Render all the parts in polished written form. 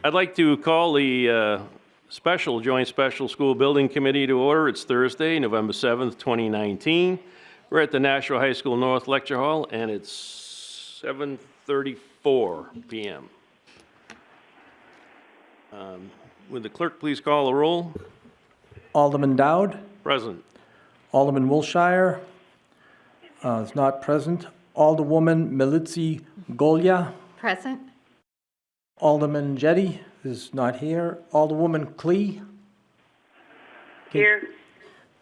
I'd like to call the Joint Special School Building Committee to order. It's Thursday, November 7th, 2019. We're at the Nashua High School North Lecture Hall, and it's 7:34 p.m. Would the clerk please call the roll? Alderman Dowd. Present. Alderman Wilshire is not present. Alderwoman Militsi Golya. Present. Alderman Jetty is not here. Alderwoman Klee. Here.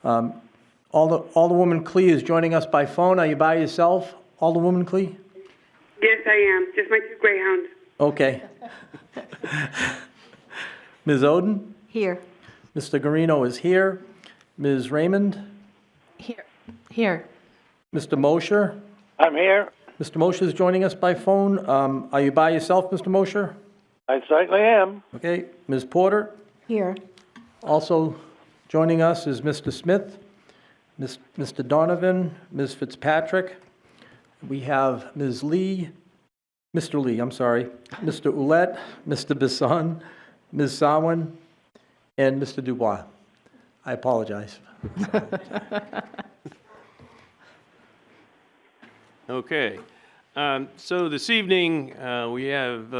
Alderwoman Klee is joining us by phone. Are you by yourself, Alderwoman Klee? Yes, I am. Just my two greyhounds. Okay. Ms. Oden? Here. Mr. Garino is here. Ms. Raymond? Here. Here. Mr. Mosher? I'm here. Mr. Mosher is joining us by phone. Are you by yourself, Mr. Mosher? I certainly am. Okay. Ms. Porter? Here. Also joining us is Mr. Smith, Mr. Donovan, Ms. Fitzpatrick. We have Ms. Lee, Mr. Lee, I'm sorry, Mr. Ouellette, Mr. Bisson, Ms. Sarwin, and Mr. Dubois. I apologize. Okay. So this evening, we have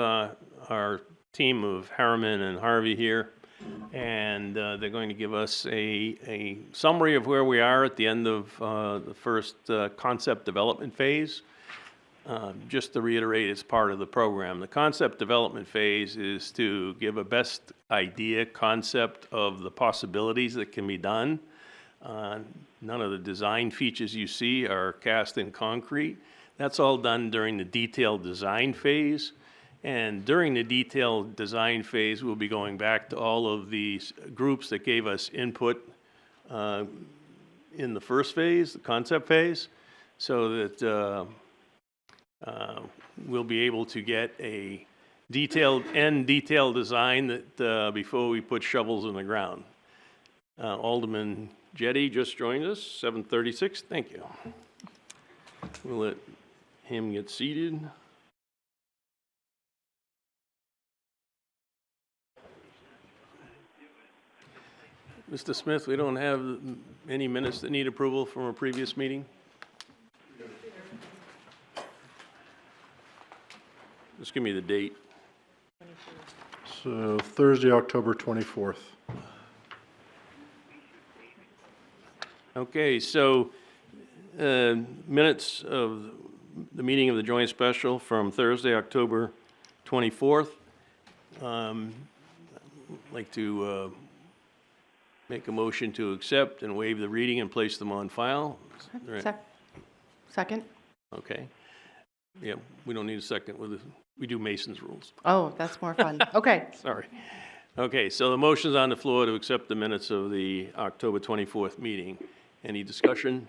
our team of Harriman and Harvey here, and they're going to give us a summary of where we are at the end of the first concept development phase. Just to reiterate, it's part of the program. The concept development phase is to give a best idea concept of the possibilities that can be done. None of the design features you see are cast in concrete. That's all done during the detailed design phase. And during the detailed design phase, we'll be going back to all of these groups that gave us input in the first phase, the concept phase, so that we'll be able to get a detailed design that before we put shovels in the ground. Alderman Jetty just joined us, 7:36. Thank you. We'll let him get seated. Mr. Smith, we don't have any minutes that need approval from a previous meeting? Just give me the date. So Thursday, October 24th. Okay, so minutes of the meeting of the Joint Special from Thursday, October 24th. I'd like to make a motion to accept and waive the reading and place them on file. Second. Okay. Yeah, we don't need a second. We do Mason's rules. Oh, that's more fun. Okay. Sorry. Okay, so the motion's on the floor to accept the minutes of the October 24th meeting. Any discussion?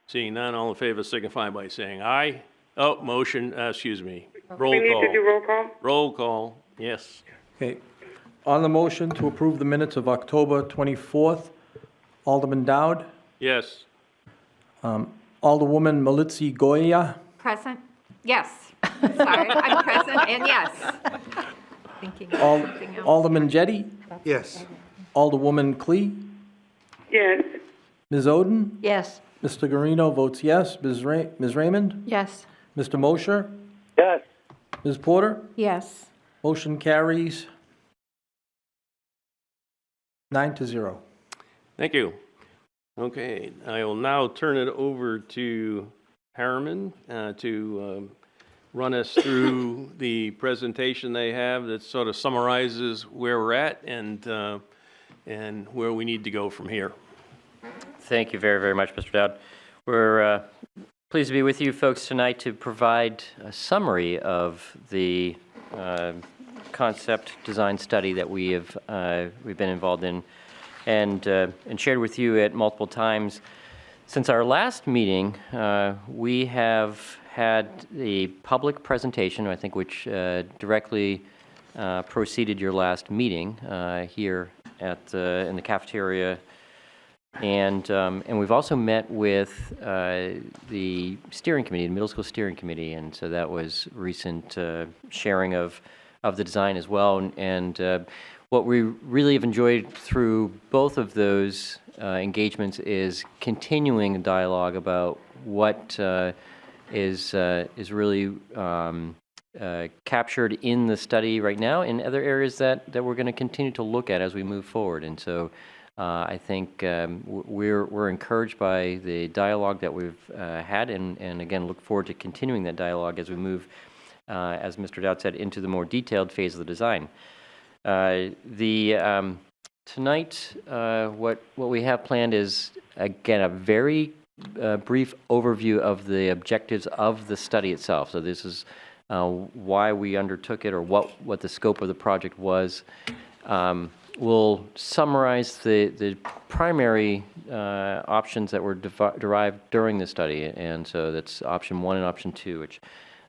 Seeing none, all in favor signify by saying aye. Oh, motion, excuse me. Roll We need call. to do roll call? Roll call, yes. Okay. On the motion to approve the minutes of October 24th, Alderman Dowd, Yes. Alderwoman Militsi Goya, Present? Yes. Sorry, I'm present and yes. Thinking of something else. Alderman Jetty, Yes. Alderwoman Klee, Yes. Ms. Oden, Yes. Mr. Garino votes yes. Ms. Raymond, Yes. Mr. Mosher, Yes. Ms. Porter, Yes. motion carries 9-0. Thank you. Okay, I will now turn it over to Harriman to run us through the presentation they have that sort of summarizes where we're at and where we need to go from here. Thank you very, very much, Mr. Dowd. We're pleased to be with you folks tonight to provide a summary of the concept design study that we've been involved in and shared with you at multiple times. Since our last meeting, we have had a public presentation, I think, which directly preceded your last meeting here at in the cafeteria. And we've also met with the steering committee, the middle school steering committee, and so that was recent sharing of the design as well. And what we really have enjoyed through both of those engagements is continuing a dialogue about what is really captured in the study right now, and other areas that we're going to continue to look at as we move forward. And so I think we're encouraged by the dialogue that we've had, and again, look forward to continuing that dialogue as we move, as Mr. Dowd said, into the more detailed phase of the design. Tonight, what we have planned is, again, a very brief overview of the objectives of the study itself. So this is why we undertook it, or what the scope of the project was. We'll summarize the primary options that were derived during the study, and so that's option 1 and option 2, which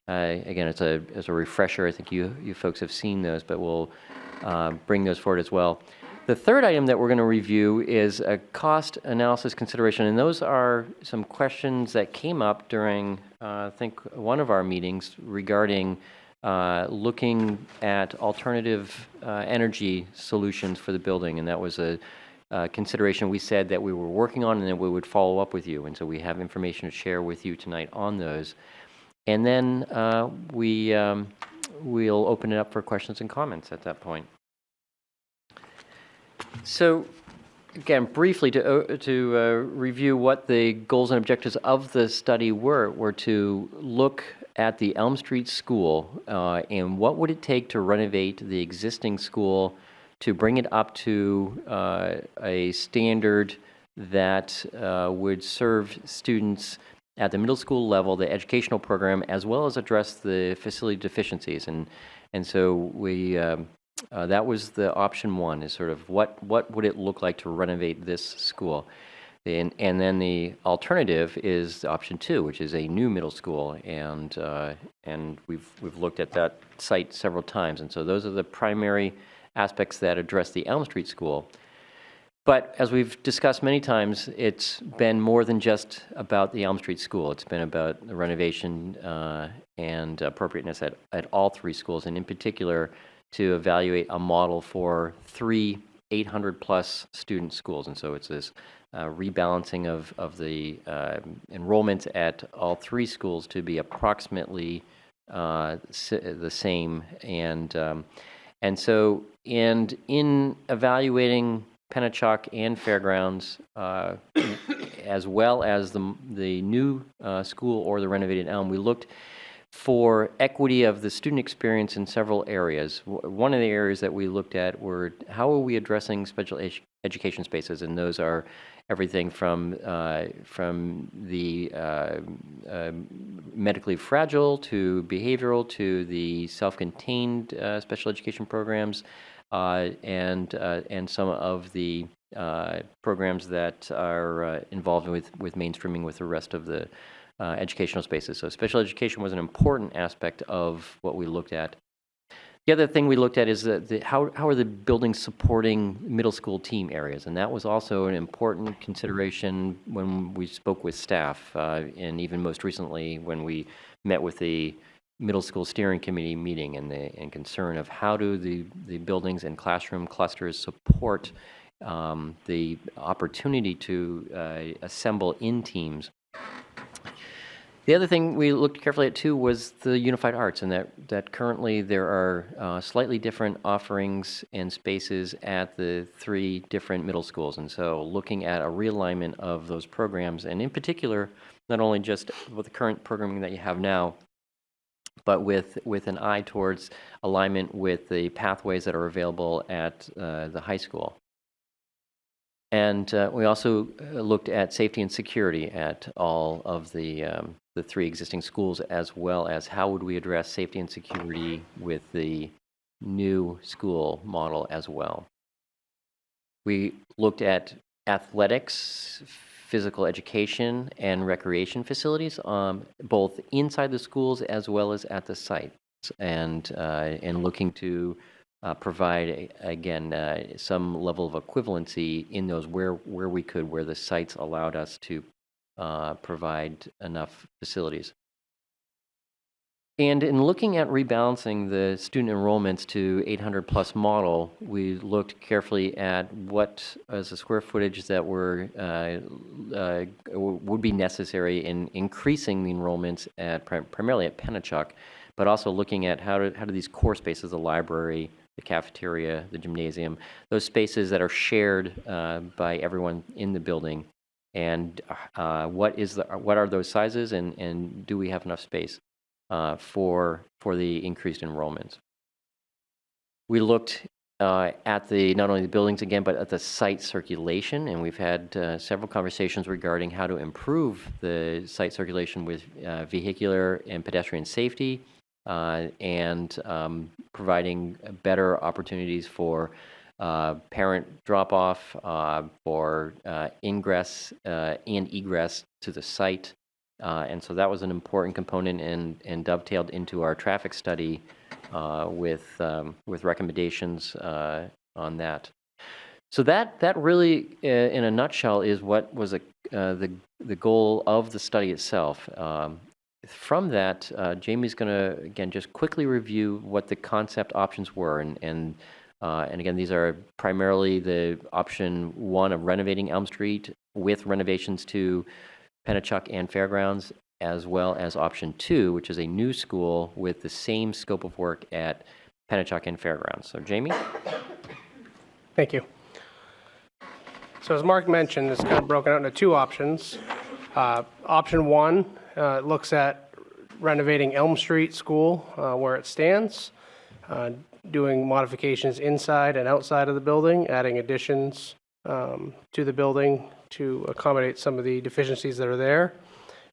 again, as a refresher, I think you folks have seen those, but we'll bring those forward as well. The third item that we're going to review is a cost analysis consideration, and those are some questions that came up during, I think, one of our meetings regarding looking at alternative energy solutions for the building, and that was a consideration we said that we were working on and that we would follow up with you, and so we have information to share with you tonight on those. And then we'll open it up for questions and comments at that point. So, again, briefly to review what the goals and objectives of the study were to look at the Elm Street School and what would it take to renovate the existing school to bring it up to a standard that would serve students at the middle school level, the educational program, as well as address the facility deficiencies. And so we that was the option 1, is sort of what would it look like to renovate this school. And then the alternative is option 2, which is a new middle school, and we've looked at that site several times, and so those are the primary aspects that address the Elm Street School. But as we've discussed many times, it's been more than just about the Elm Street School. It's been about the renovation and appropriateness at all 3 schools, and in particular to evaluate a model for 3 800-plus student schools. And so it's this rebalancing of the enrollment at all 3 schools to be approximately the same. And so in evaluating Pennachuck and Fairgrounds, as well as the new school or the renovated Elm, we looked for equity of the student experience in several areas. One of the areas that we looked at were how are we addressing special education spaces, and those are everything from the medically fragile to behavioral to the self-contained special education programs, and some of the programs that are involved with mainstreaming with the rest of the educational spaces. So special education was an important aspect of what we looked at. The other thing we looked at is how are the buildings supporting middle school team areas, and that was also an important consideration when we spoke with staff, and even most recently when we met with the middle school steering committee meeting, and concern of how do the buildings and classroom clusters support the opportunity to assemble in teams. The other thing we looked carefully at too was the unified arts, and that currently there are slightly different offerings and spaces at the 3 different middle schools, and so looking at a realignment of those programs, and in particular, not only just with the current programming that you have now, but with an eye towards alignment with the pathways that are available at the high school. And we also looked at safety and security at all of the 3 existing schools, as well as how would we address safety and security with the new school model as well. We looked at athletics, physical education, and recreation facilities, both inside the schools as well as at the sites, and looking to provide, again, some level of equivalency in those where we could, where the sites allowed us to provide enough facilities. And in looking at rebalancing the student enrollments to 800-plus model, we looked carefully at what is the square footage that would be necessary in increasing the enrollments at primarily at Pennachuck, but also looking at how do these core spaces, the library, the cafeteria, the gymnasium, those spaces that are shared by everyone in the building, and what are those sizes, and do we have enough space for the increased enrollments. We looked at not only the buildings again, but at the site circulation, and we've had several conversations regarding how to improve the site circulation with vehicular and pedestrian safety, and providing better opportunities for parent drop-off, for ingress and egress to the site. And so that was an important component and dovetailed into our traffic study with recommendations on that. So that really, in a nutshell, is what was the goal of the study itself. From that, Jamie's going to, again, just quickly review what the concept options were. And again, these are primarily the option 1 of renovating Elm Street with renovations to Pennachuck and Fairgrounds, as well as option 2, which is a new school with the same scope of work at Pennachuck and Fairgrounds. So, Jamie? Thank you. So as Mark mentioned, it's kind of broken out into 2 options. Option 1 looks at renovating Elm Street School where it stands, doing modifications inside and outside of the building, adding additions to the building to accommodate some of the deficiencies that are there,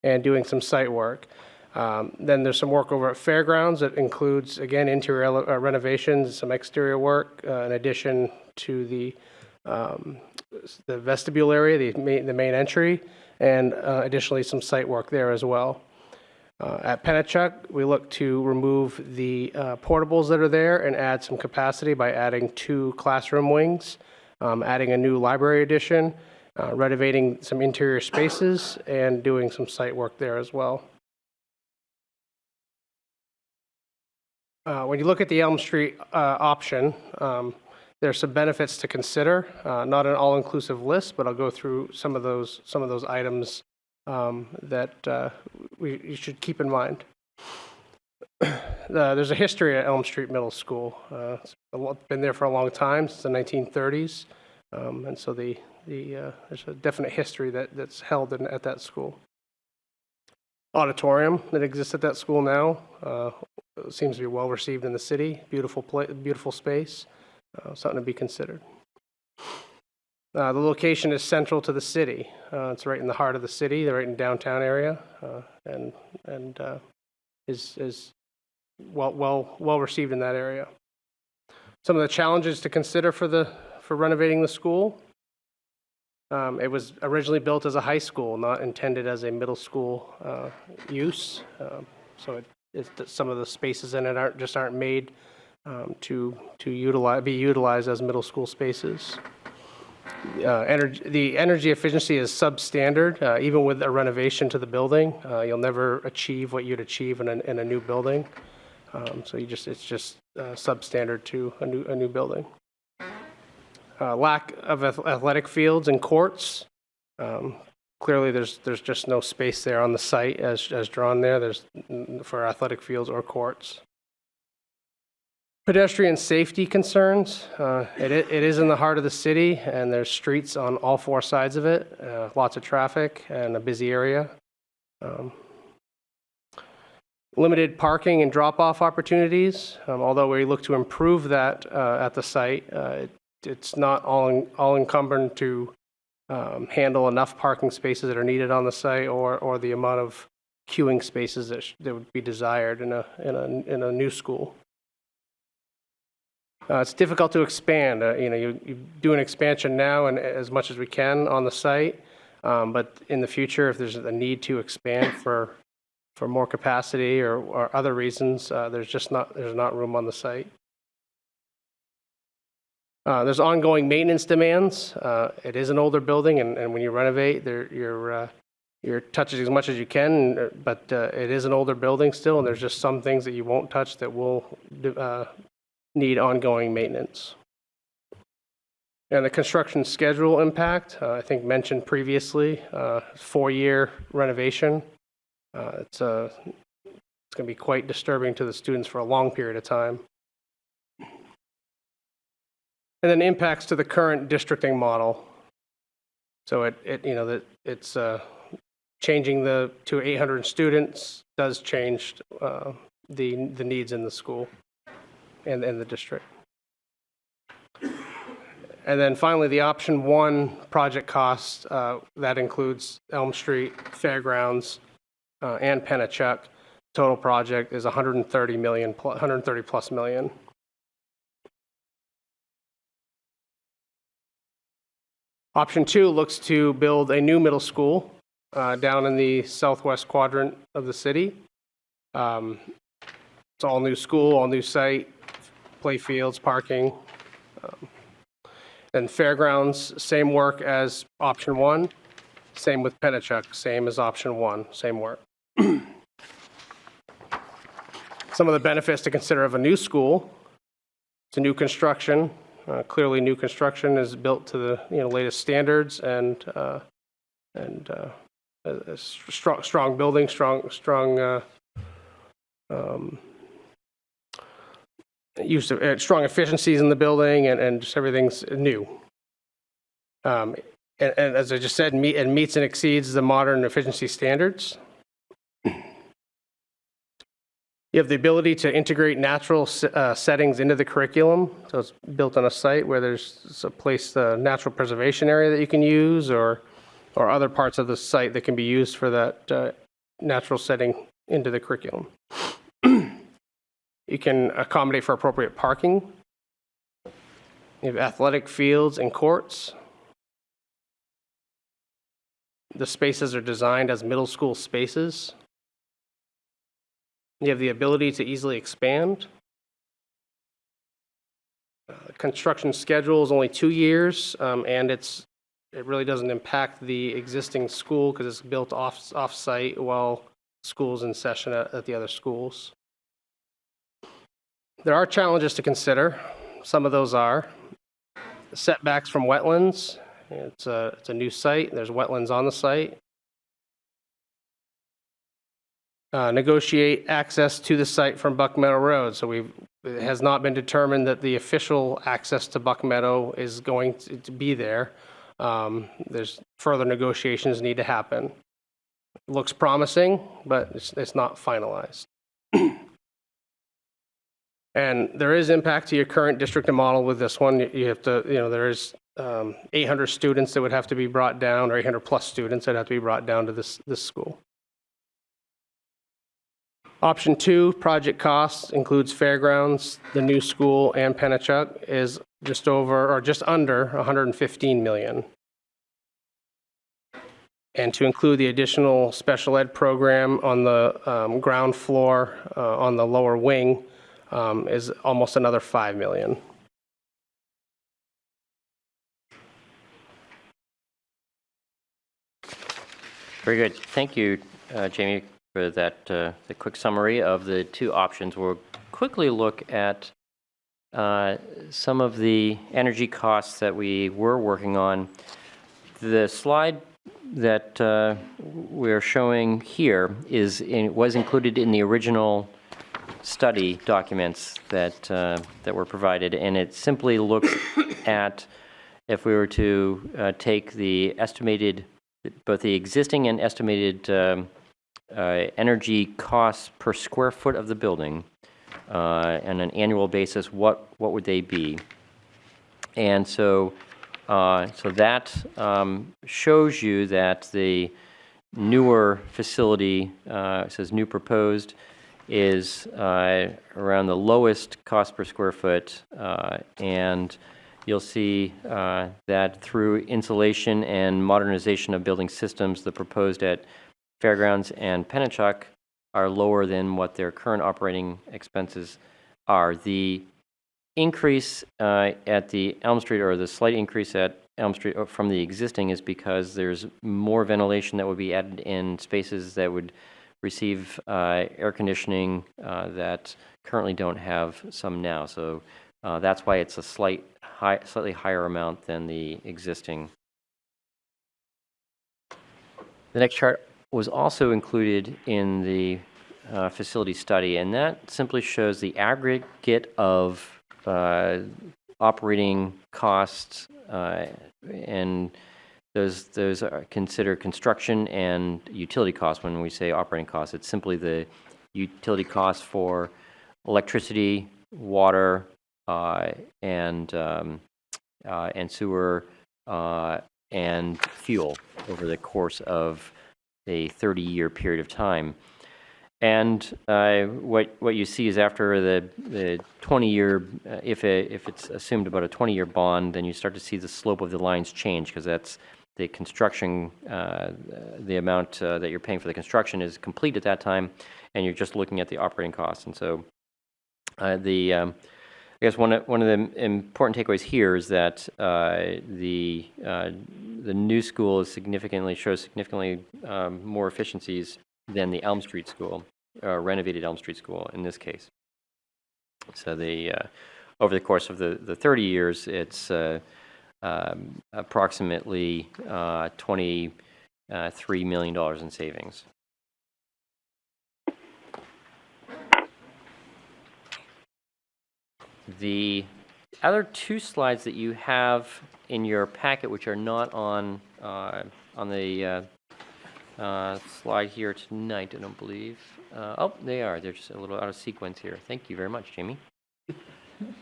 and doing some site work. Then there's some work over at Fairgrounds that includes, again, interior renovations, some exterior work, in addition to the vestibule area, the main entry, and additionally some site work there as well. At Pennachuck, we look to remove the portables that are there and add some capacity by adding 2 classroom wings, adding a new library addition, renovating some interior spaces, and doing some site work there as well. When you look at the Elm Street option, there's some benefits to consider. Not an all-inclusive list, but I'll go through some of those items that you should keep in mind. There's a history at Elm Street Middle School. It's been there for a long time, since the 1930s, and so there's a definite history that's held at that school. Auditorium that exists at that school now seems to be well received in the city. Beautiful space, something to be considered. The location is central to the city. It's right in the heart of the city. They're right in downtown area, and is well received in that area. Some of the challenges to consider for renovating the school. It was originally built as a high school, not intended as a middle school use. So some of the spaces in it aren't made to be utilized as middle school spaces. The energy efficiency is substandard. Even with a renovation to the building, you'll never achieve what you'd achieve in a new building. So it's just substandard to a new building. Lack of athletic fields and courts. Clearly, there's just no space there on the site as drawn there. There's for athletic fields or courts. Pedestrian safety concerns. It is in the heart of the city, and there's streets on all 4 sides of it. Lots of traffic and a busy area. Limited parking and drop-off opportunities. Although we look to improve that at the site, it's not all encumbered to handle enough parking spaces that are needed on the site, or the amount of queuing spaces that would be desired in a new school. It's difficult to expand. You do an expansion now and as much as we can on the site, but in the future, if there's a need to expand for more capacity or other reasons, there's not room on the site. There's ongoing maintenance demands. It is an older building, and when you renovate, you're you're touching as much as you can, but it is an older building still, and there's just some things that you won't touch that will need ongoing maintenance. And the construction schedule impact, I think mentioned previously, 4-year renovation. It's going to be quite disturbing to the students for a long period of time. And then impacts to the current districting model. So it's changing to 800 students does change the needs in the school and the district. And then finally, the option 1 project cost, that includes Elm Street, Fairgrounds, and Pennachuck. Total project is 130 plus million. Option 2 looks to build a new middle school down in the southwest quadrant of the city. It's all new school, all new site, play fields, parking. And Fairgrounds, same work as option 1. Same with Pennachuck, same as option 1, same work. Some of the benefits to consider of a new school. It's a new construction. Clearly, new construction is built to the latest standards and a strong building, strong use of strong efficiencies in the building, and just everything's new. And as I just said, it meets and exceeds the modern efficiency standards. You have the ability to integrate natural settings into the curriculum. So it's built on a site where there's a place, the natural preservation area that you can use, or other parts of the site that can be used for that natural setting into the curriculum. You can accommodate for appropriate parking. You have athletic fields and courts. The spaces are designed as middle school spaces. You have the ability to easily expand. Construction schedule is only 2 years, and it really doesn't impact the existing school because it's built off-site while school's in session at the other schools. There are challenges to consider. Some of those are setbacks from wetlands. It's a new site. There's wetlands on the site. Negotiate access to the site from Buck Meadow Road. So it has not been determined that the official access to Buck Meadow is going to be there. There's further negotiations need to happen. It looks promising, but it's not finalized. And there is impact to your current district model with this one. You have to, there is 800 students that would have to be brought down, or 800 plus students that have to be brought down to this school. Option 2, project costs, includes Fairgrounds, the new school, and Pennachuck, is just over or just under 115 million. And to include the additional special ed program on the ground floor on the lower wing is almost another 5 million. Very good. Thank you, Jamie, for that the quick summary of the 2 options. We'll quickly look at some of the energy costs that we were working on. The slide that we're showing here was included in the original study documents that were provided, and it simply looks at if we were to take the estimated, both the existing and estimated energy costs per square foot of the building on an annual basis, what would they be? And so that shows you that the newer facility, it says new proposed, is around the lowest cost per square foot, and you'll see that through insulation and modernization of building systems, the proposed at Fairgrounds and Pennachuck are lower than what their current operating expenses are. The increase at the Elm Street, or the slight increase at Elm Street from the existing is because there's more ventilation that would be added in spaces that would receive air conditioning that currently don't have some now. So that's why it's a slightly higher amount than the existing. The next chart was also included in the facility study, and that simply shows the aggregate of operating costs, and those are considered construction and utility costs. When we say operating costs, it's simply the utility costs for electricity, water, and sewer, and fuel over the course of a 30-year period of time. And what you see is after the 20-year, if it's assumed about a 20-year bond, then you start to see the slope of the lines change, because that's the construction, the amount that you're paying for the construction is complete at that time, and you're just looking at the operating costs. And so I guess one of the important takeaways here is that the new school shows significantly more efficiencies than the Elm Street School, renovated Elm Street School in this case. So over the course of the 30 years, it's approximately $23 million in savings. The other two slides that you have in your packet, which are not on the slide here tonight, I don't believe. Oh, they are. They're just a little out of sequence here. Thank you very much, Jamie.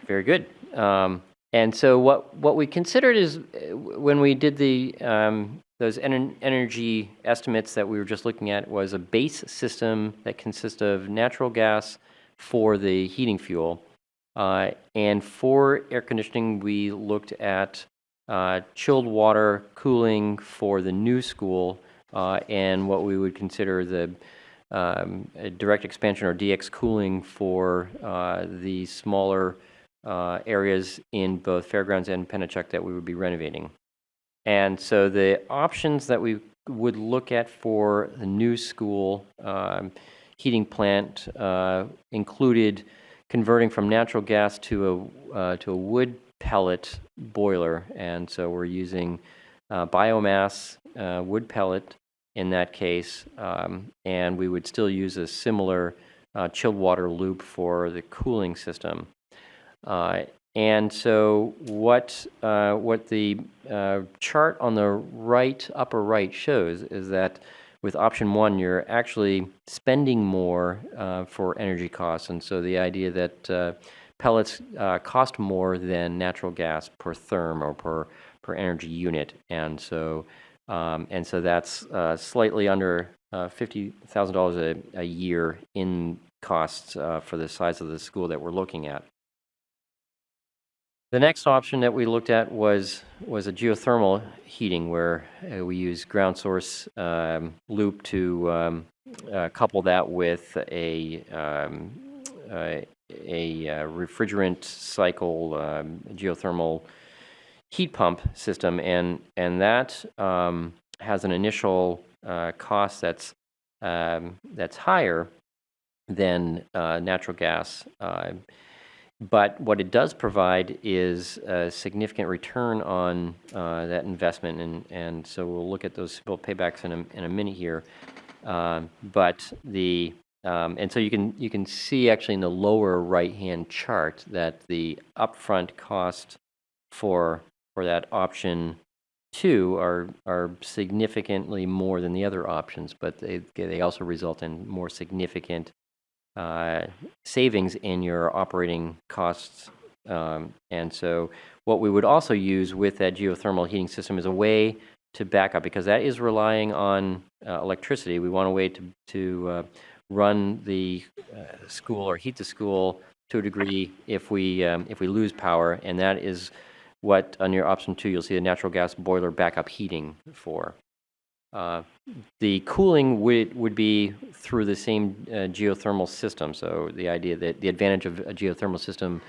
Very good. And so what we considered is when we did those energy estimates that we were just looking at was a base system that consists of natural gas for the heating fuel. And for air conditioning, we looked at chilled water cooling for the new school, and what we would consider the direct expansion or DX cooling for the smaller areas in both Fairgrounds and Pennachuck that we would be renovating. And so the options that we would look at for the new school heating plant included converting from natural gas to a wood pellet boiler, and so we're using biomass wood pellet in that case, and we would still use a similar chilled water loop for the cooling system. And so what the chart on the upper right shows is that with option one, you're actually spending more for energy costs, and so the idea that pellets cost more than natural gas per therm or per energy unit, and so that's slightly under $50,000 a year in costs for the size of the school that we're looking at. The next option that we looked at was a geothermal heating, where we use ground source loop to couple that with a refrigerant cycle geothermal heat pump system, and that has an initial cost that's higher than natural gas. But what it does provide is a significant return on that investment, and so we'll look at those paybacks in a minute here. But and so you can see actually in the lower right-hand chart that the upfront cost for that option 2 are significantly more than the other options, but they also result in more significant savings in your operating costs. And so what we would also use with that geothermal heating system is a way to back up, because that is relying on electricity. We want a way to run the school or heat the school to a degree if we lose power, and that is what on your option 2 you'll see a natural gas boiler backup heating for. The cooling would be through the same geothermal system. So the idea that the advantage of a geothermal system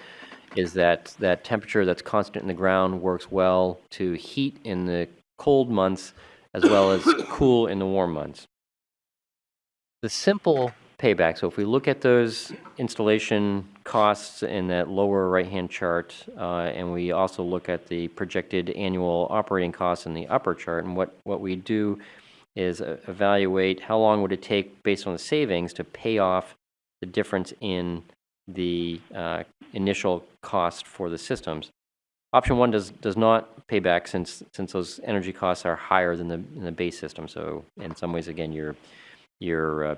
is that that temperature that's constant in the ground works well to heat in the cold months as well as cool in the warm months. The simple payback, so if we look at those installation costs in that lower right-hand chart, and we also look at the projected annual operating costs in the upper chart, and what we do is evaluate how long would it take based on the savings to pay off the difference in the initial cost for the systems. Option one does not pay back since those energy costs are higher than the base system. So in some ways, again, you're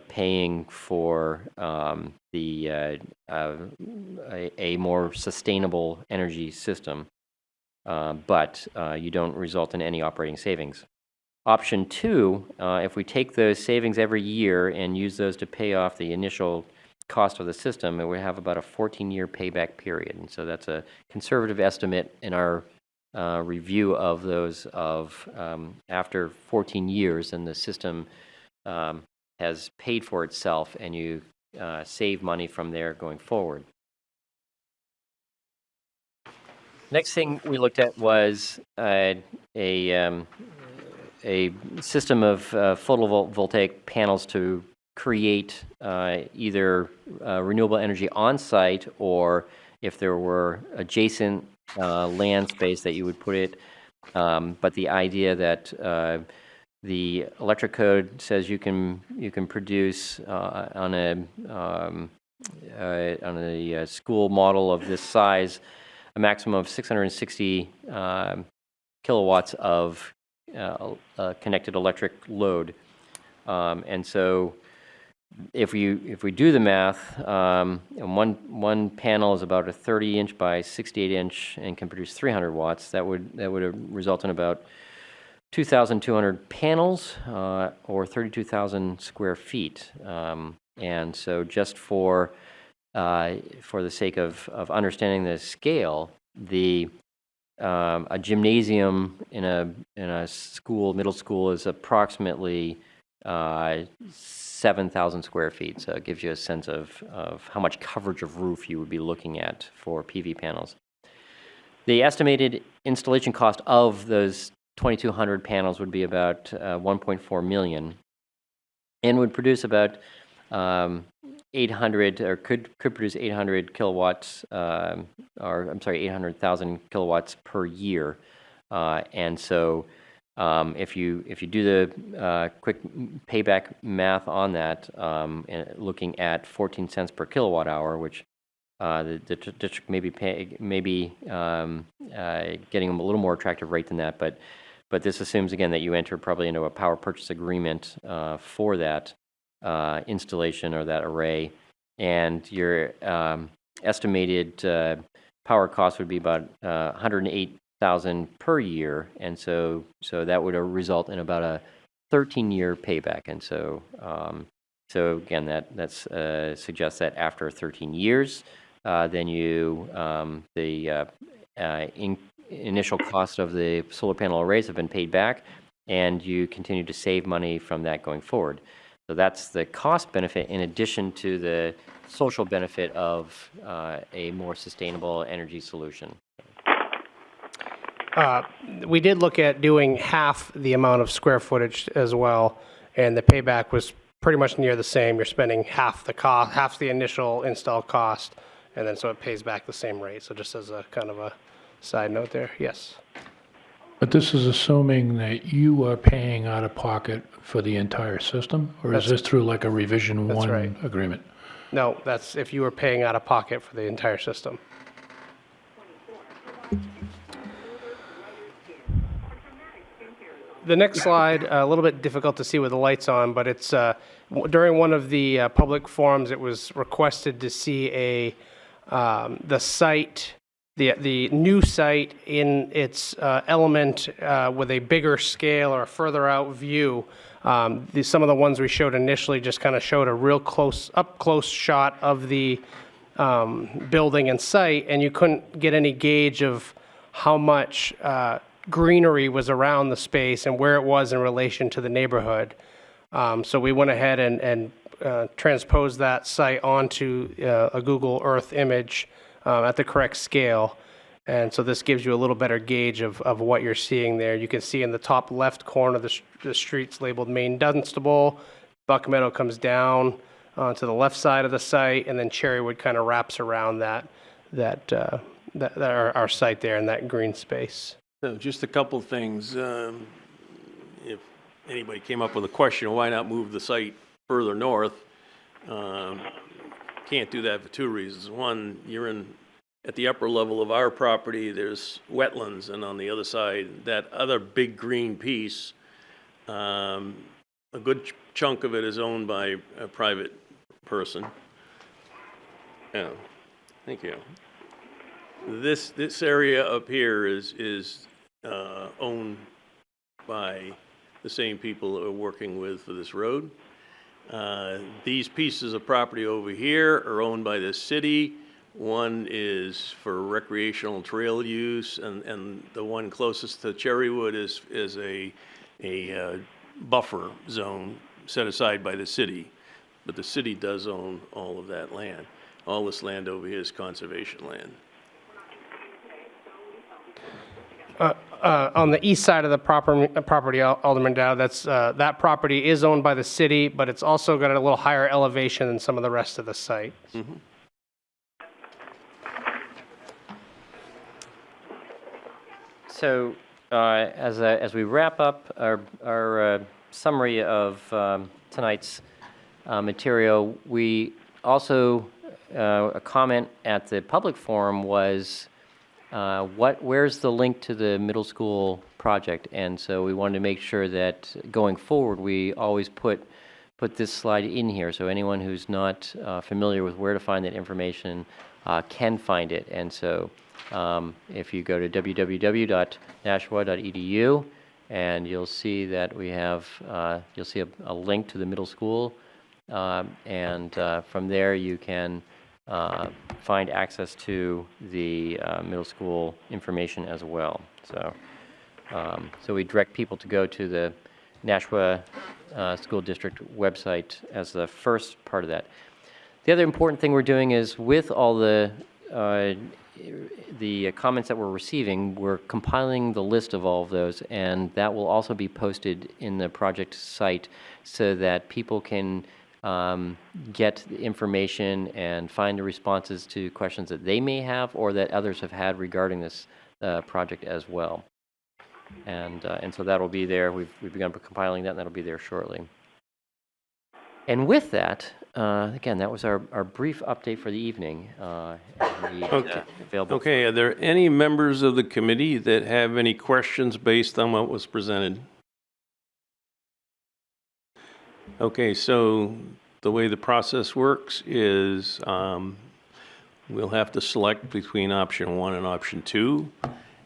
paying for a more sustainable energy system, but you don't result in any operating savings. Option two, if we take those savings every year and use those to pay off the initial cost of the system, it would have about a 14-year payback period. And so that's a conservative estimate in our review of those after 14 years, and the system has paid for itself, and you save money from there going forward. Next thing we looked at was a system of photovoltaic panels to create either renewable energy on site, or if there were adjacent land space that you would put it. But the idea that the electric code says you can produce on a school model of this size a maximum of 660 kilowatts of connected electric load, and so if we do the math, and one panel is about a 30-inch by 68-inch and can produce 300 watts. That would result in about 2,200 panels, or 32,000 square feet. And so, just for the sake of understanding the scale, a gymnasium in a school, middle school, is approximately 7,000 square feet. So it gives you a sense of how much coverage of roof you would be looking at for PV panels. The estimated installation cost of those 2,200 panels would be about $1.4 million, and would produce about 800, or could produce 800 kilowatts, 800,000 kilowatts per year. And so if you do the quick payback math on that, looking at 14 cents per kilowatt hour, which the district may be getting a little more attractive rate than that, but this assumes, again, that you enter probably into a power purchase agreement for that installation or that array, and your estimated power cost would be about $108,000 per year, and so that would result in about a 13-year payback. And so again, that suggests that after 13 years, then the initial cost of the solar panel arrays have been paid back, and you continue to save money from that going forward. So that's the cost benefit, in addition to the social benefit of a more sustainable energy solution. We did look at doing half the amount of square footage as well, and the payback was pretty much near the same. You're spending half the initial install cost, and then so it pays back the same rate. So just as a kind of a side note there, yes. But this is assuming that you are paying out of pocket for the entire system, or is this through like a revision That's one right. agreement? No, that's if you were paying out of pocket for the entire system. The next slide, a little bit difficult to see with the lights on, but it's during one of the public forums, it was requested to see the site, the new site in its element with a bigger scale or a further out view. Some of the ones we showed initially just kind of showed a real up close shot of the building and site, and you couldn't get any gauge of how much greenery was around the space and where it was in relation to the neighborhood. So we went ahead and transposed that site onto a Google Earth image at the correct scale. And so this gives you a little better gauge of what you're seeing there. You can see in the top left corner, the streets labeled Main Dunstable. Buck Meadow comes down to the left side of the site, and then Cherrywood kind of wraps around our site there in that green space. So just a couple things. If anybody came up with a question, why not move the site further north? Can't do that for two reasons. One, you're at the upper level of our property, there's wetlands, and on the other side, that other big green piece, a good chunk of it is owned by a private person. Yeah, thank you. This area up here is owned by the same people that we're working with for this road. These pieces of property over here are owned by the city. One is for recreational trail use, and the one closest to Cherrywood is a buffer zone set aside by the city. But the city does own all of that land. All this land over here is conservation land. On the east side of the property, Alderman Dowd, that property is owned by the city, but it's also got a little higher elevation than some of the rest of the site. Mm-hmm. So as we wrap up our summary of tonight's material, we also, a comment at the public forum was, where's the link to the middle school project? And so we wanted to make sure that going forward, we always put this slide in here, so anyone who's not familiar with where to find that information can find it. And so if you go to www.nashua.edu, and you'll see that we have, you'll see a link to the middle school, and from there you can find access to the middle school information as well. So, so we direct people to go to the Nashua School District website as the first part of that. The other important thing we're doing is, with all the comments that we're receiving, we're compiling the list of all of those, and that will also be posted in the project site so that people can get the information and find the responses to questions that they may have or that others have had regarding this project as well. And so that'll be there. We've begun compiling that, and that'll be there shortly. And with that, again, that was our brief update for the evening. Available. Okay, are there any members of the committee that have any questions based on what was presented? Okay, so the way the process works is we'll have to select between option 1 and option 2,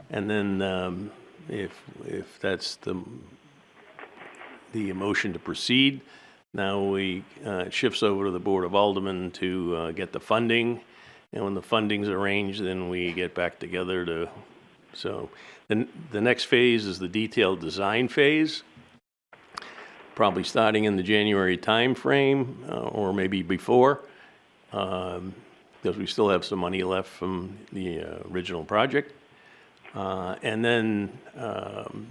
and then if that's the motion to proceed, now it shifts over to the Board of Aldermen to get the funding, and when the funding's arranged, then we get back together to. So then the next phase is the detailed design phase, probably starting in the January timeframe, or maybe before, because we still have some money left from the original project. And then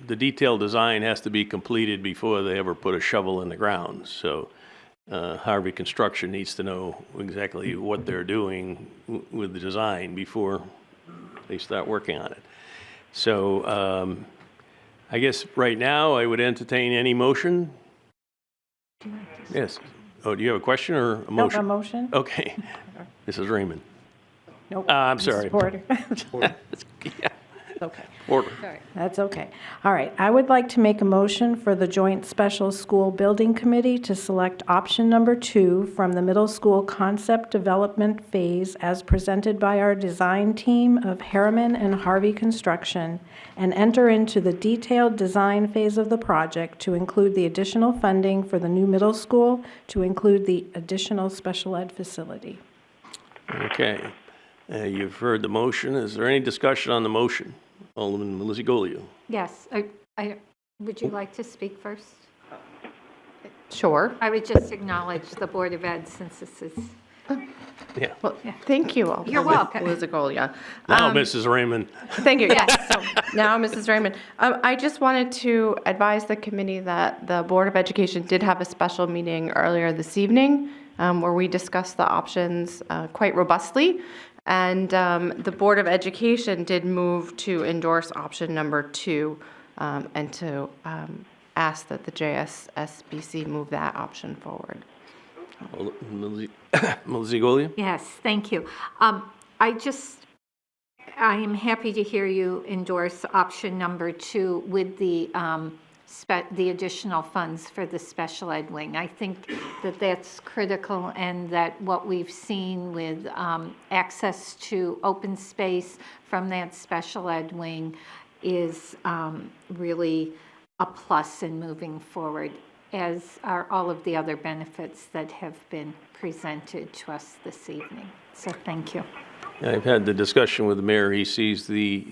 the detailed design has to be completed before they ever put a shovel in the ground. So Harvey Construction needs to know exactly what they're doing with the design before they start working on it. So I guess right now I would entertain any motion. Yes. Oh, do you have a question or a motion? No, a motion. Okay. Mrs. Raymond. Nope. I'm sorry. Porter. Yeah. Okay. Order. That's okay. All right. I would like to make a motion for the Joint Special School Building Committee to select option number 2 from the middle school concept development phase as presented by our design team of Harriman and Harvey Construction, and enter into the detailed design phase of the project to include the additional funding for the new middle school, to include the additional special ed facility. Okay. You've heard the motion. Is there any discussion on the motion? Alderman Melizzi-Golio. Yes. Would you like to speak first? Sure. I would just acknowledge the Board of Ed, since this is Yeah. Well, thank you all. You're welcome. Liz Agolia. Now, Mrs. Raymond. Thank you. Yes. So now, Mrs. Raymond, I just wanted to advise the committee that the Board of Education did have a special meeting earlier this evening where we discussed the options quite robustly. And the Board of Education did move to endorse option number 2 and to ask that the JSSBC move that option forward. Melissa Golia? Yes, thank you. I am happy to hear you endorse option number 2 with the additional funds for the special ed wing. I think that that's critical, and that what we've seen with access to open space from that special ed wing is really a plus in moving forward, as are all of the other benefits that have been presented to us this evening. So thank you. I've had the discussion with the mayor. He sees the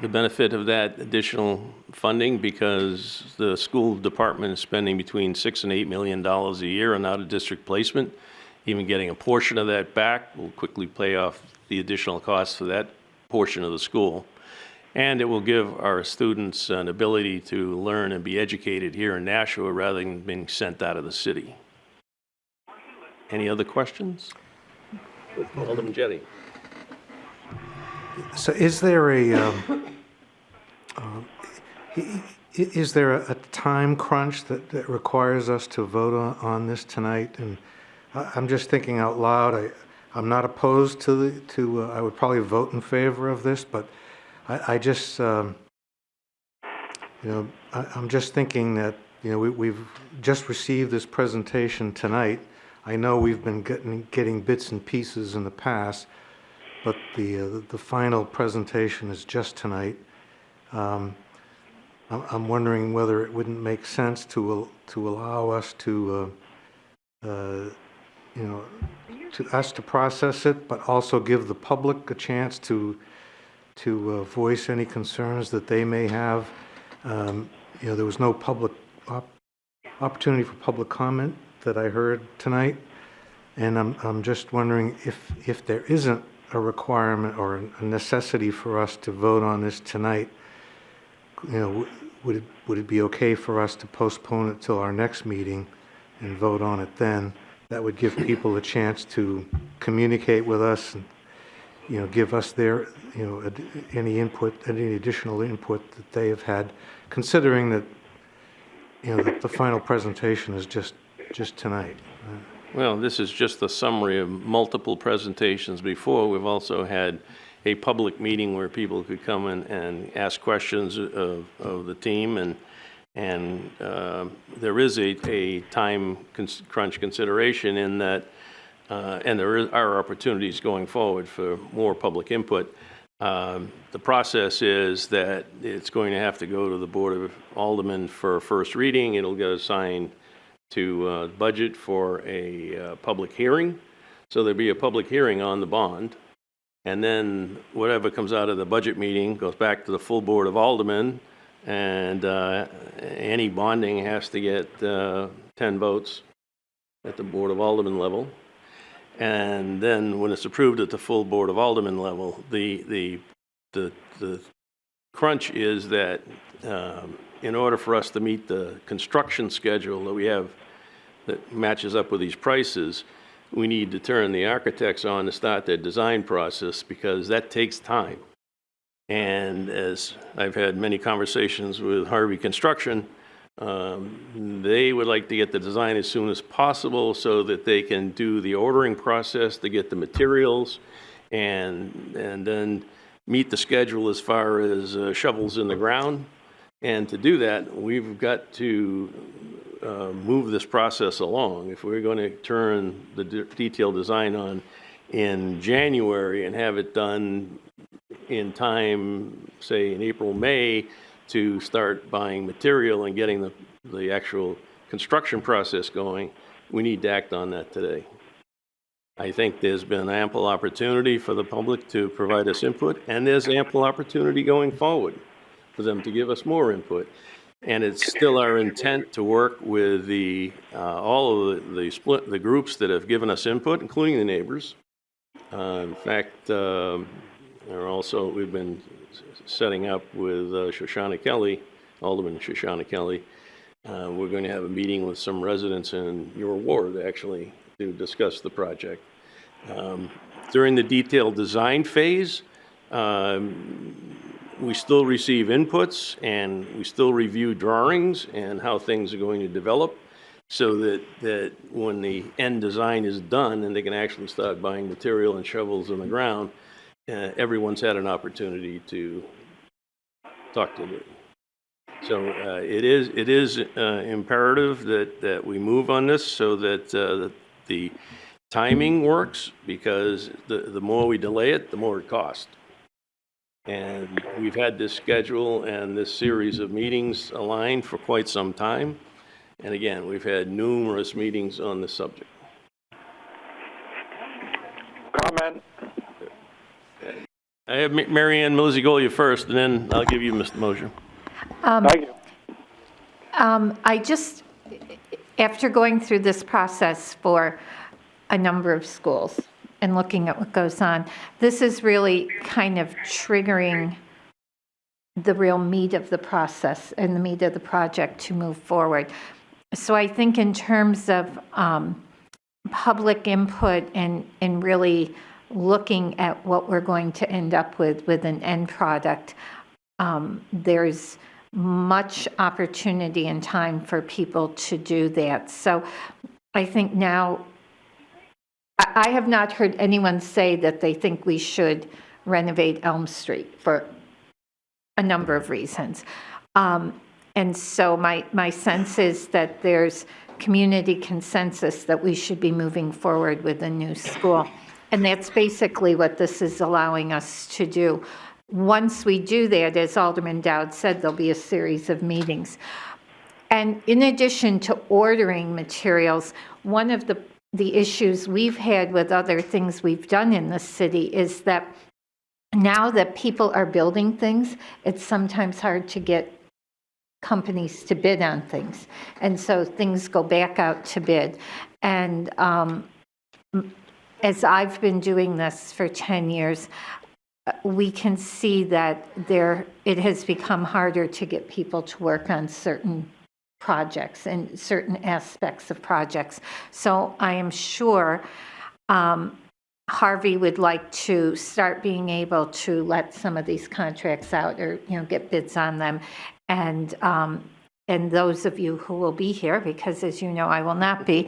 benefit of that additional funding because the school department is spending between $6 and $8 million a year on out-of-district placement. Even getting a portion of that back will quickly pay off the additional costs for that portion of the school. And it will give our students an ability to learn and be educated here in Nashua rather than being sent out of the city. Any other questions? Alderman Jettie. So is there a time crunch that requires us to vote on this tonight? And I'm just thinking out loud. I'm not opposed to I would probably vote in favor of this, but I just I'm just thinking that we've just received this presentation tonight. I know we've been getting bits and pieces in the past, but the final presentation is just tonight. I'm wondering whether it wouldn't make sense to allow us to us to process it, but also give the public a chance to voice any concerns that they may have. There was no public opportunity for public comment that I heard tonight, and I'm just wondering if there isn't a requirement or a necessity for us to vote on this tonight, would it be okay for us to postpone it till our next meeting and vote on it then? That would give people a chance to communicate with us and give us their any input, any additional input that they have had, considering that that the final presentation is just tonight. Well, this is just a summary of multiple presentations before. We've also had a public meeting where people could come in and ask questions of the team, and there is a time crunch consideration in that, and there are opportunities going forward for more public input. The process is that it's going to have to go to the Board of Aldermen for a first reading. It'll get assigned to budget for a public hearing. So there'll be a public hearing on the bond. And then whatever comes out of the budget meeting goes back to the full Board of Aldermen. And any bonding has to get 10 votes at the Board of Aldermen level. And then when it's approved at the full Board of Aldermen level, the crunch is that in order for us to meet the construction schedule that we have that matches up with these prices, we need to turn the architects on to start their design process because that takes time. And as I've had many conversations with Harvey Construction, they would like to get the design as soon as possible so that they can do the ordering process to get the materials and then meet the schedule as far as shovels in the ground. And to do that, we've got to move this process along. If we're going to turn the detailed design on in January and have it done in time, say in April, May, to start buying material and getting the actual construction process going, we need to act on that today. I think there's been ample opportunity for the public to provide us input, and there's ample opportunity going forward for them to give us more input. And it's still our intent to work with all of the groups that have given us input, including the neighbors. In fact, we've been setting up with Shoshana Kelly, Alderman Shoshana Kelly. We're going to have a meeting with some residents in your ward, actually, to discuss the project. During the detailed design phase, we still receive inputs and we still review drawings and how things are going to develop, so that when the end design is done and they can actually start buying material and shovels in the ground, everyone's had an opportunity to talk to them. So it is imperative that we move on this so that the timing works, because the more we delay it, the more it costs. And we've had this schedule and this series of meetings aligned for quite some time. And again, we've had numerous meetings on the subject. Comment? I have Mary Ann Milizzi-Golia first, and then I'll give you Mr. Mosher. Thank you. I just, after going through this process for a number of schools and looking at what goes on, this is really kind of triggering the real meat of the process and the meat of the project to move forward. So I think in terms of public input and really looking at what we're going to end up with an end product, there's much opportunity and time for people to do that. So I think now, I have not heard anyone say that they think we should renovate Elm Street for a number of reasons. And so my sense is that there's community consensus that we should be moving forward with a new school. And that's basically what this is allowing us to do. Once we do that, as Alderman Dowd said, there'll be a series of meetings. And in addition to ordering materials, one of the issues we've had with other things we've done in the city is that now that people are building things, it's sometimes hard to get companies to bid on things. And so things go back out to bid. And as I've been doing this for 10 years, we can see that it has become harder to get people to work on certain projects and certain aspects of projects. So I am sure Harvey would like to start being able to let some of these contracts out, or get bids on them. And those of you who will be here, because as you know, I will not be,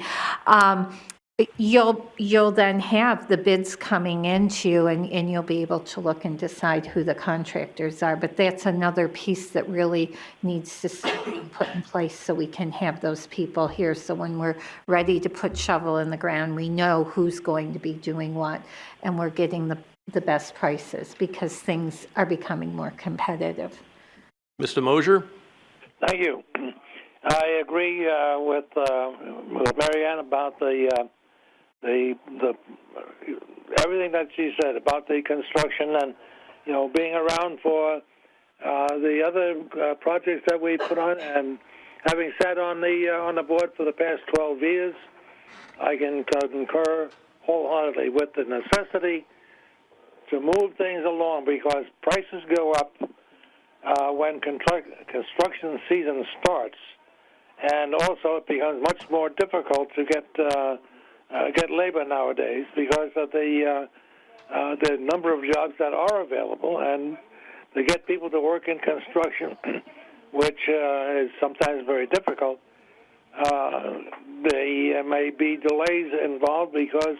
you'll then have the bids coming into you, and you'll be able to look and decide who the contractors are. But that's another piece that really needs to be put in place so we can have those people here. So when we're ready to put shovel in the ground, we know who's going to be doing what, and we're getting the best prices, because things are becoming more competitive. Mr. Mosher? Thank you. I agree with Mary Ann about the everything that she said about the construction and being around for the other projects that we put on, and having sat on the board for the past 12 years, I can concur wholeheartedly with the necessity to move things along, because prices go up when construction season starts, and also it becomes much more difficult to get labor nowadays because of the number of jobs that are available, and to get people to work in construction, which is sometimes very difficult. There may be delays involved because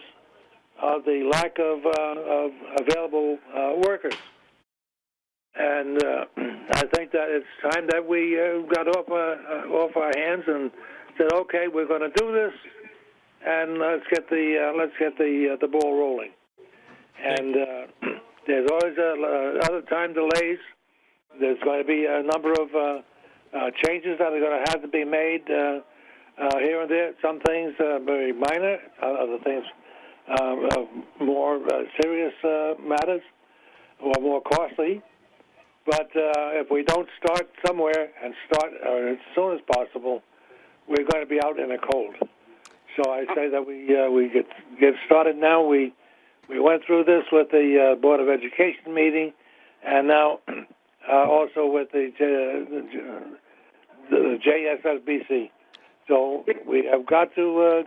of the lack of available workers. And I think that it's time that we got off our hands and said, okay, we're going to do this, and let's get the ball rolling. And there's always other time delays. There's going to be a number of changes that are going to have to be made here and there. Some things very minor, other things more serious matters or more costly. But if we don't start somewhere and start as soon as possible, we're going to be out in the cold. So I say that we get started now. We went through this with the Board of Education meeting, and now also with the JSSBC. So we have got to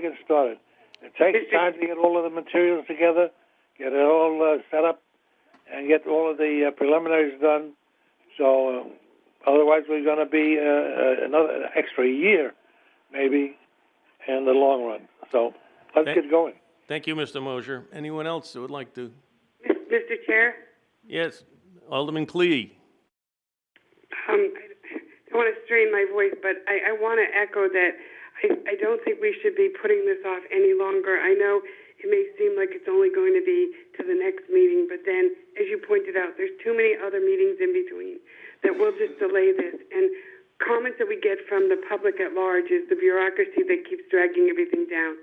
get started. It takes time to get all of the materials together, get it all set up, and get all of the preliminaries done. So otherwise, we're going to be another extra year, maybe, in the long run. So let's get going. Thank you, Mr. Mosher. Anyone else that would like to? Mr. Chair, Yes, Alderman Clee. I don't want to strain my voice, but I want to echo that I don't think we should be putting this off any longer. I know it may seem like it's only going to be to the next meeting, but then, as you pointed out, there's too many other meetings in between that will just delay this. And comments that we get from the public at large is the bureaucracy that keeps dragging everything down.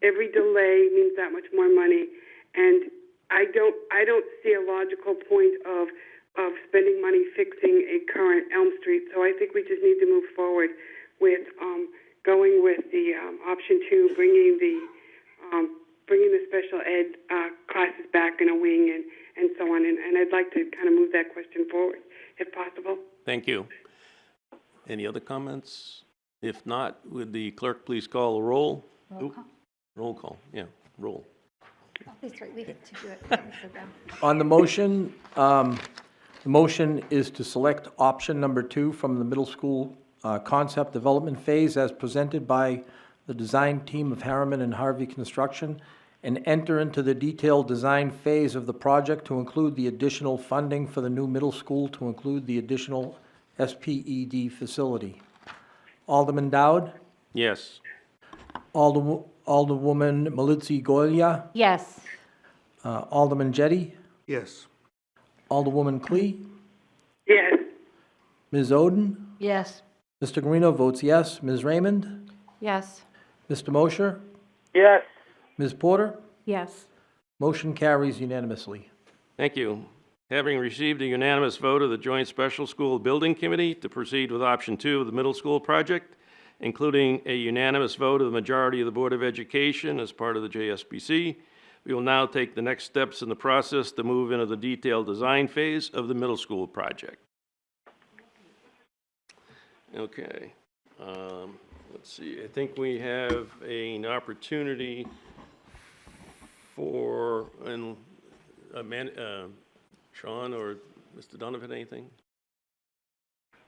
Every delay means that much more money, and I don't see a logical point of spending money fixing a current Elm Street. So I think we just need to move forward with going with the option 2, bringing the special ed classes back in a wing and so on. And I'd like to kind of move that question forward, if possible. Thank you. Any other comments? If not, would the clerk please call a roll? Roll call. Roll call, yeah, roll. That's right, we get to do it. On the motion is to select option number 2 from the middle school concept development phase as presented by the design team of Harriman and Harvey Construction, and enter into the detailed design phase of the project to include the additional funding for the new middle school, to include the additional SPED facility. Alderman Dowd, Yes. Alderwoman Malitzi Goya, Yes. Alderman Jettie, Yes. Alderwoman Clee, Yes. Ms. Oden, Yes. Mr. Guarino votes yes. Ms. Raymond, Yes. Mr. Mosher, Yes. Ms. Porter, Yes. motion carries unanimously. Thank you. Having received a unanimous vote of the Joint Special School Building Committee to proceed with option 2 of the middle school project, including a unanimous vote of the majority of the Board of Education as part of the JSBC, we will now take the next steps in the process to move into the detailed design phase of the middle school project. Okay. Let's see. I think we have an opportunity for Sean or Mr. Donovan, anything?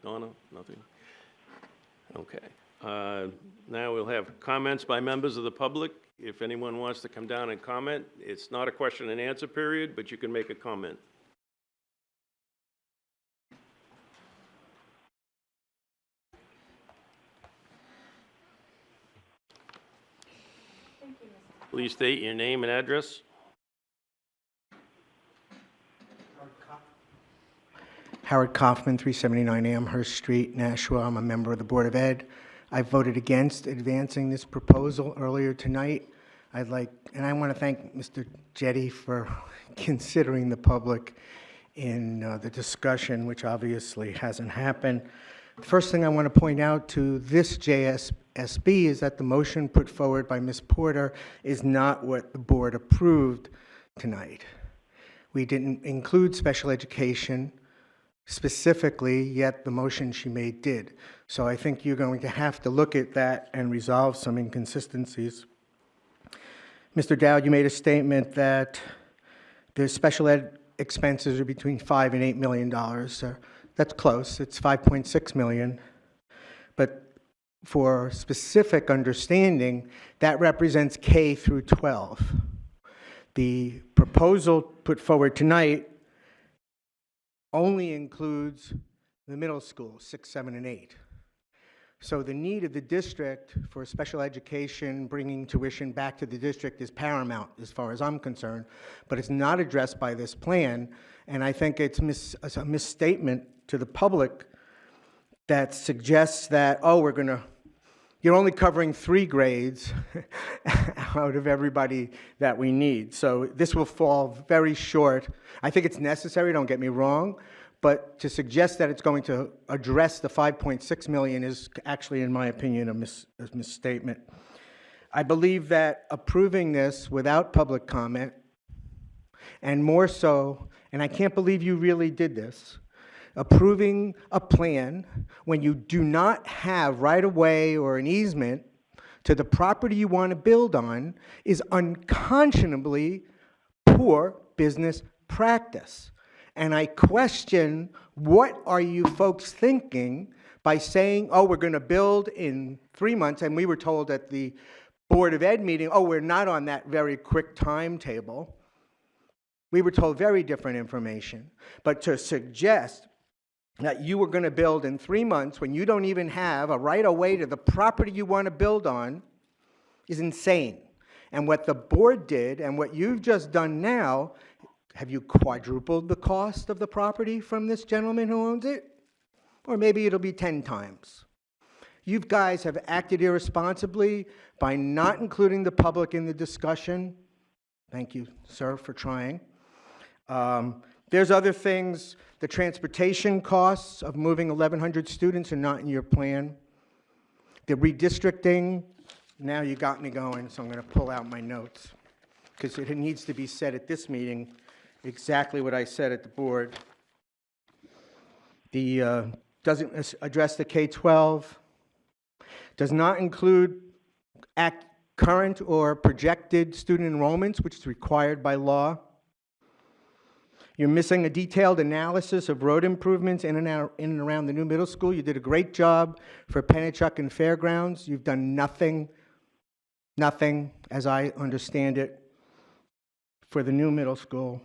Donna, nothing? Okay. Now we'll have comments by members of the public. If anyone wants to come down and comment, it's not a question and answer period, but you can make a comment. Please state your name and address. Howard Kaufman, 379 Amherst Street, Nashua. I'm a member of the Board of Ed. I voted against advancing this proposal earlier tonight. I want to thank Mr. Jettie for considering the public in the discussion, which obviously hasn't happened. The first thing I want to point out to this JSSB is that the motion put forward by Ms. Porter is not what the board approved tonight. We didn't include special education specifically, yet the motion she made did. So I think you're going to have to look at that and resolve some inconsistencies. Mr. Dowd, you made a statement that the special ed expenses are between $5 and $8 million. That's close. It's $5.6 million. But for specific understanding, that represents K through 12. The proposal put forward tonight only includes the middle school, 6, 7, and 8. So the need of the district for special education, bringing tuition back to the district is paramount as far as I'm concerned, but it's not addressed by this plan, and I think it's a misstatement to the public that suggests that, oh, you're only covering 3 grades out of everybody that we need. So this will fall very short. I think it's necessary, don't get me wrong, But to suggest that it's going to address the 5.6 million is actually, in my opinion, a misstatement. I believe that approving this without public comment, and more so, and I can't believe you really did this, approving a plan when you do not have right-of-way or an easement to the property you want to build on is unconscionably poor business practice. And I question, what are you folks thinking by saying, oh, we're going to build in 3 months, and we were told at the Board of Ed meeting, oh, we're not on that very quick timetable. We were told very different information. But to suggest that you were going to build in 3 months when you don't even have a right-of-way to the property you want to build on is insane. And what the board did and what you've just done now, have you quadrupled the cost of the property from this gentleman who owns it? Or maybe it'll be 10 times. You guys have acted irresponsibly by not including the public in the discussion. Thank you, sir, for trying. There's other things. The transportation costs of moving 1,100 students are not in your plan. The redistricting, now you got me going, so I'm going to pull out my notes, because it needs to be said at this meeting exactly what I said at the board. The doesn't address the K-12, does not include current or projected student enrollments, which is required by law. You're missing a detailed analysis of road improvements in and around the new middle school. You did a great job for Pennachuck and Fairgrounds. You've done nothing, as I understand it, for the new middle school.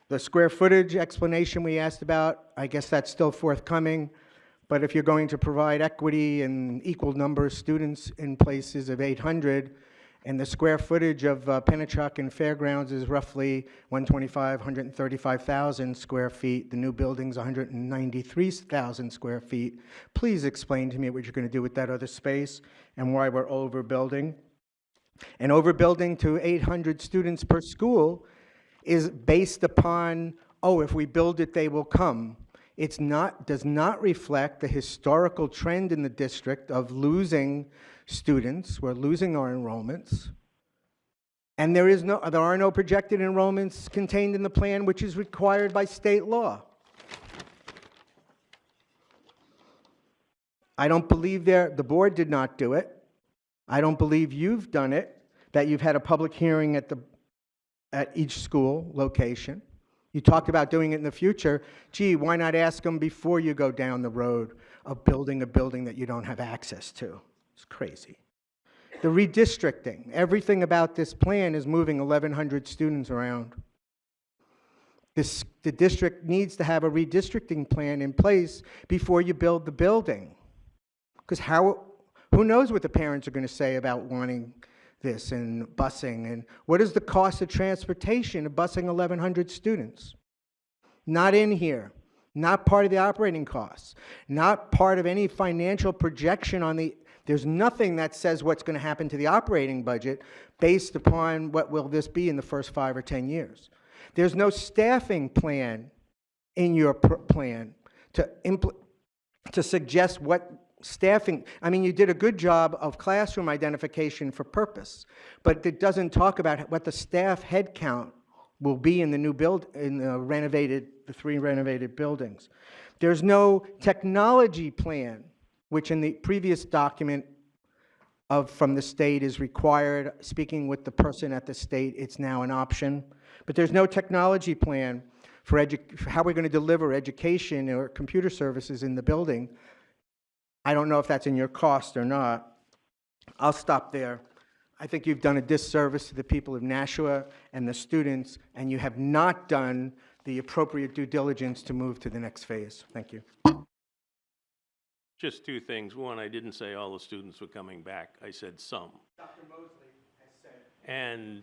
The square footage explanation we asked about, I guess that's still forthcoming. But if you're going to provide equity and equal number of students in places of 800, and the square footage of Pennachuck and Fairgrounds is roughly 135,000 square feet. The new building's 193,000 square feet. Please explain to me what you're going to do with that other space and why we're overbuilding. And overbuilding to 800 students per school is based upon, oh, if we build it, they will come. It's not, does not reflect the historical trend in the district of losing students. We're losing our enrollments. And there are no projected enrollments contained in the plan, which is required by state law. I don't believe the board did not do it. I don't believe you've done it, that you've had a public hearing at each school location. You talked about doing it in the future. Gee, why not ask them before you go down the road of building a building that you don't have access to? It's crazy. The redistricting, everything about this plan is moving 1,100 students around. The district needs to have a redistricting plan in place before you build the building. Because who knows what the parents are going to say about wanting this and busing, and what is the cost of transportation of busing 1,100 students? Not in here, not part of the operating costs, not part of any financial projection on there's nothing that says what's going to happen to the operating budget based upon what will this be in the first 5 or 10 years. There's no staffing plan in your plan to suggest what staffing. I mean, you did a good job of classroom identification for purpose, but it doesn't talk about what the staff headcount will be in the new the 3 renovated buildings. There's no technology plan, which in the previous document from the state is required. Speaking with the person at the state, it's now an option. But there's no technology plan for how we're going to deliver education or computer services in the building. I don't know if that's in your cost or not. I'll stop there. I think you've done a disservice to the people of Nashua and the students, and you have not done the appropriate due diligence to move to the next phase. Thank you. Just 2 things. One, I didn't say all the students were coming back. I said some. Dr. Mosley has said. And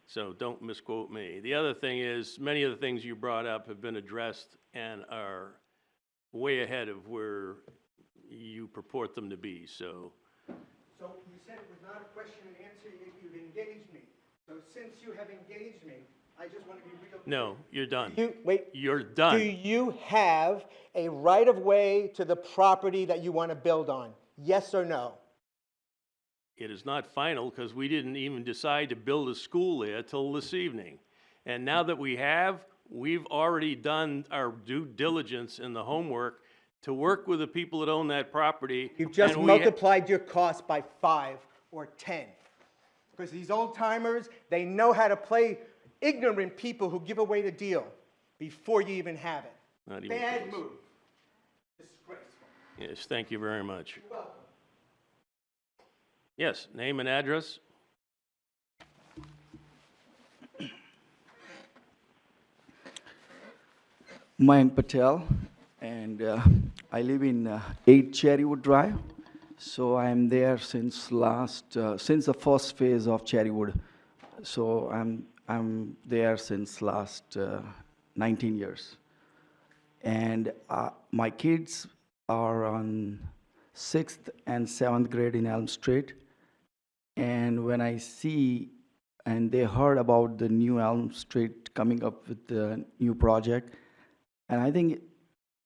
so don't misquote me. The other thing is, many of the things you brought up have been addressed and are way ahead of where you purport them to be. So you said it was not a question and answer. You've engaged me. So since you have engaged me, I just want to be real. No, you're done. Wait. You're Do done. you have a right-of-way to the property that you want to build on? Yes or no? It is not final because we didn't even decide to build a school there till this evening. And now that we have, we've already done our due diligence and the homework to work with the people that own that property. You've just and multiplied your cost by 5 or 10. Because these old-timers, they know how to play ignorant people who give away the deal before you even have it. Not even Bad close. move. Disgraceful. Yes, thank you very much. You're welcome. Yes, name and address? Mayank Patel, and I live in 8 Cherrywood Drive. So I'm there since since the first phase of Cherrywood. So I'm there since last 19 years. And my kids are on 6th and 7th grade in Elm Street. And when I see, and they heard about the new Elm Street coming up with the new project, and I think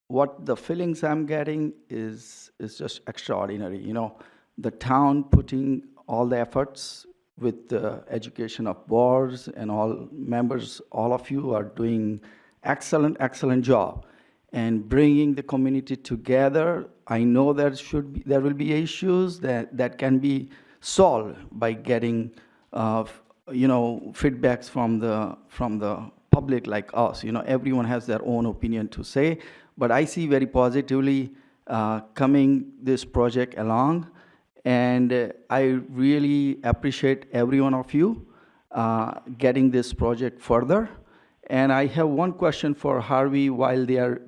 what the feelings I'm getting is just extraordinary. You know, the town putting all the efforts with the education of boards and all members, all of you are doing excellent job. And bringing the community together, I know there will be issues that can be solved by getting, feedbacks from the public like us. You know, everyone has their own opinion to say, but I see very positively coming this project along, and I really appreciate every one of you getting this project further. And I have one question for Harvey while they are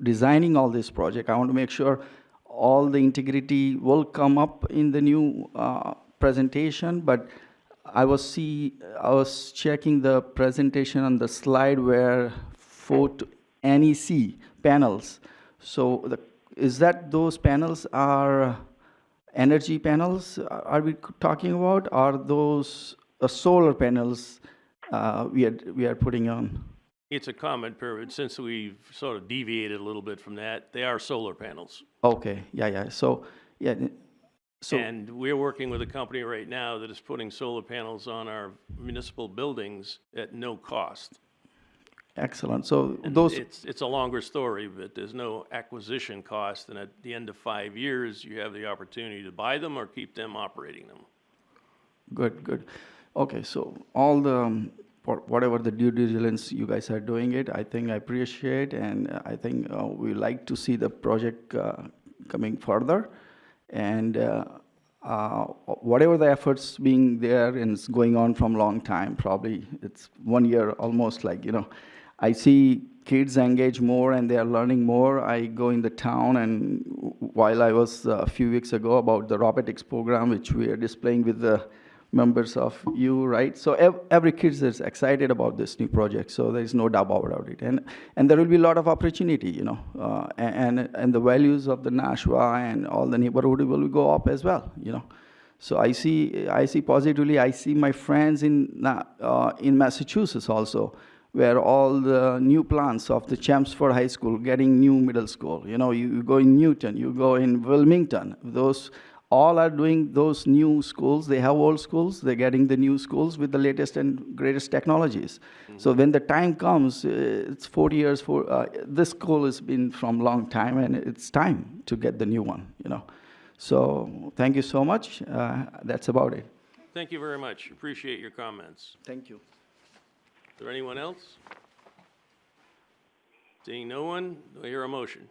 designing all this project. I want to make sure all the integrity will come up in the new presentation, but I was checking the presentation on the slide where NEC panels. So is that those panels are energy panels? Are we talking about? Are those solar panels we are putting on? It's a comment period. Since we've sort of deviated a little bit from that, they are solar panels. Okay, yeah. So, yeah. And we're working with a company right now that is putting solar panels on our municipal buildings at no cost. Excellent. So And those. it's a longer story, but there's no acquisition cost, and at the end of 5 years, you have the opportunity to buy them or keep them operating them. Good. Okay, so all the whatever the due diligence you guys are doing it, I think I appreciate, and I think we like to see the project coming further, and whatever the efforts being there and it's going on from long time, probably it's 1 year almost, like, you know, I see kids engage more and they are learning more. I go in the town, and while I was a few weeks ago about the robotics program, which we are displaying with the members of you, right? So every kid is excited about this new project, so there is no doubt about it. And there will be a lot of opportunity, you know, and the values of the Nashua and all the neighborhood will go up as well, you know. So I see positively. I see my friends in Massachusetts also, where all the new plants of the Chelmsford High School getting new middle school. You know, you go in Newton, you go in Wilmington, those all are doing those new schools. They have old schools, they're getting the new schools with the latest and greatest technologies. Mm-hmm. So when the time comes, it's 40 years this school has been from long time, and it's time to get the new one, you know. So thank you so much. That's about it. Thank you very much. Appreciate your comments. Thank you. Is there anyone else? Seeing no one, do I hear a motion?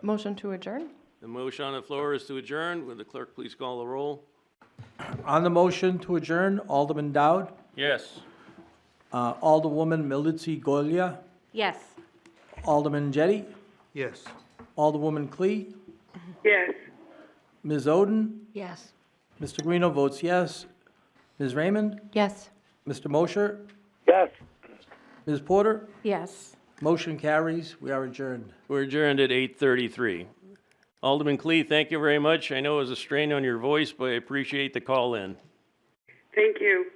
Motion to adjourn? The motion on the floor is to adjourn. Would the clerk please call the roll? On the motion to adjourn, Alderman Dowd, Yes. Alderwoman Militsy Golia, Yes. Alderman Jettie, Yes. Alderwoman Clee, Yes. Ms. Oden, Yes. Mr. Guarino votes yes, Ms. Raymond, Yes. Mr. Mosher, Yes. Ms. Porter, Yes. motion carries. We are adjourned. We're adjourned at 8:33. Alderman Clee, thank you very much. I know it was a strain on your voice, but I appreciate the call in. Thank you.